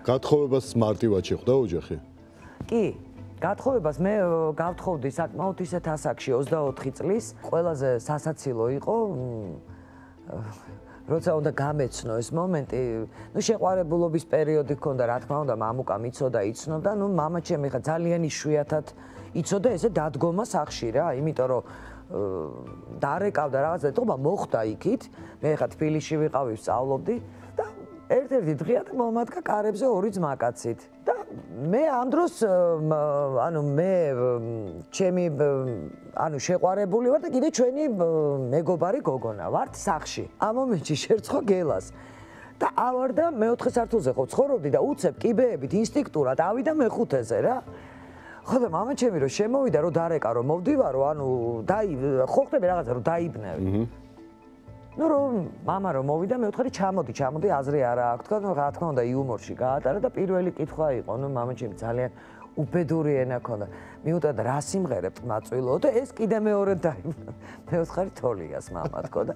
გათხოვებას მარტივად შეხვდა ოჯახი? კი, გათხოვებას მე გავთხოვდი საკმაოდ ისეთ ასაკში 24 წლის, ყველაზე სასაცილო იყო როცა უნდა გამეცნო ეს მომენტი, შეყვარებულობის პერიოდი ჰქონდა, რა თქმა უნდა, მამუკამ იცოდა, იცნობდა, მამა ჩემი ხა ძალიან იშვიათად იცოდა ესე დადგომა სახში რა, იმიტომ რომ დარეკავდა რაღაცა, ეთქობა მოხდა იქით, მე ხა თბილისში ვიყავი, ვსწავლობდი და ერთ-ერთი დღეა და მომადგა კარებზე ორი ძმაკაცით და მე ამ დროს მე ჩემი შეყვარებული ვარ და კიდე ჩვენი მეგობარი გოგონა ვართ სახში. ამ მომენტში შერწყვა გელას და ავარ და მეოთხე სართულზე ხო ცხოვრობდი და უცებ კიბეებით ინსტინქტურად ავიდა მეხუთეზე რა. ხო და მამა ჩემი რომ შემოვიდა რომ დარეკა რომ მოვდივარო, ხო ხდები რაღაცა რომ დაიბნევი. რომ მამა რომ მოვიდა მე ვთხარი ჩამოდი აზრი არა აქვს თქვა რა თქმა უნდა იუმორში გაატარა და პირველი კითხვა იყო მამა ჩემი ძალიან უბედური ენა ქონდა მიუტა და რა სიმღერებთ მაწვილო და ეს კიდე მეორე დაიბნა მე ვთხარი თოლიას მამა თქო და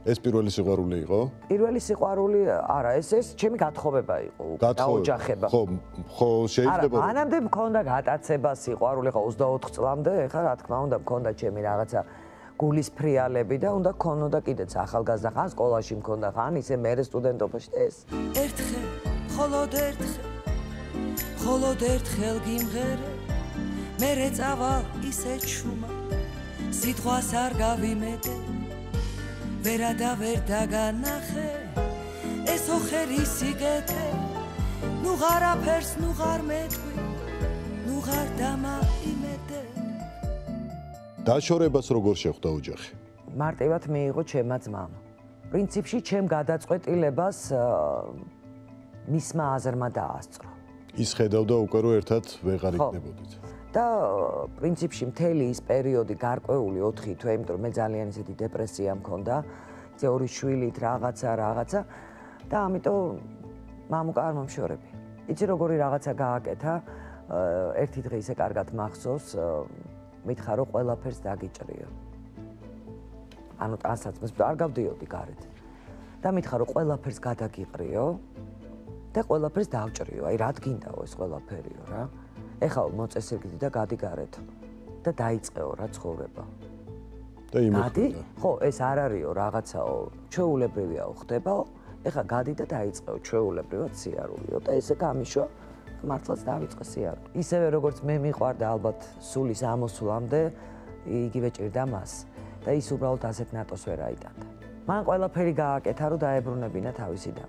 ეს პირველი სიყვარული იყო? პირველი სიყვარული არა ეს ჩემი გათხოვება იყო დაოჯახება ხო შეიძლება არა მანამდე მქონდა გატაცება სიყვარული ხო 24 წლამდე ეხლა რა თქმა უნდა მქონდა ჩემი რაღაცა გულის ფრიალები და უნდა ქონოდა კიდეც ახალგაზრდა ხან სკოლაში მქონდა ხან ისე მერე სტუდენტობაში ეს ერთხელ მხოლოდ ერთხელ გიმღერე მერე წავალ ისე ჩუმა სიტყვას არ გავიმეტე ვერა და ვერ დაგანახე ეს ოხერი სიგეთე ნუ ღარაფერს ნუ ღარ მეტყვი ნუ ღარ დამაიმედე დაშორებას როგორ შეხვდა ოჯახი? მარტივად მიიღო ჩემმა ძმამ. პრინციპში ჩემ გადაწყვეტილებას მისმა აზრმა დაასწრო. ის ხედავდა უკვე რომ ერთად ვეღარ იქნებოდით. და პრინციპში მთელი ის პერიოდი გარკვეული 4 თვე, იმიტომ რომ მე ძალიან ისეთი დეპრესია მქონდა, ძე ორი შვილით რაღაცა და ამიტომ მამუკა არ მომშორები. იცი როგორი რაღაცა გააკეთა, ერთი დღე ისე კარგად მახსოვს მითხა რომ ყველაფერს დაგიჭრიო. ანუ ტანსაცმელს არ გავდიოდი გარეთ. და მითხა რომ ყველაფერს გადაგიყრიო და ყველაფერს დავჭრიო. აი რა გინდაო ეს ყველაფერიო რა. ეხლა მოწესრიგდი და გადი გარეთ და დაიწყეო რა ცხოვრება. და იმეხვდა. ხო, ეს არ არისო რაღაცაო, ჩვეულებრივიაო ხდებაო. ეხლა გადი და დაიწყეო ჩვეულებრივად სიარულიო და ესე გამიშვა მართლაც დავიწყე სიარული. ისევე როგორც მე მიყვარდა ალბათ სულის ამოსვლამდე, იგივე ჭირდა მას და ის უბრალოდ ასეთ ნატოს ვერ აიტანდა. მან ყველაფერი გააკეთა რომ დაებრუნებინა თავისი და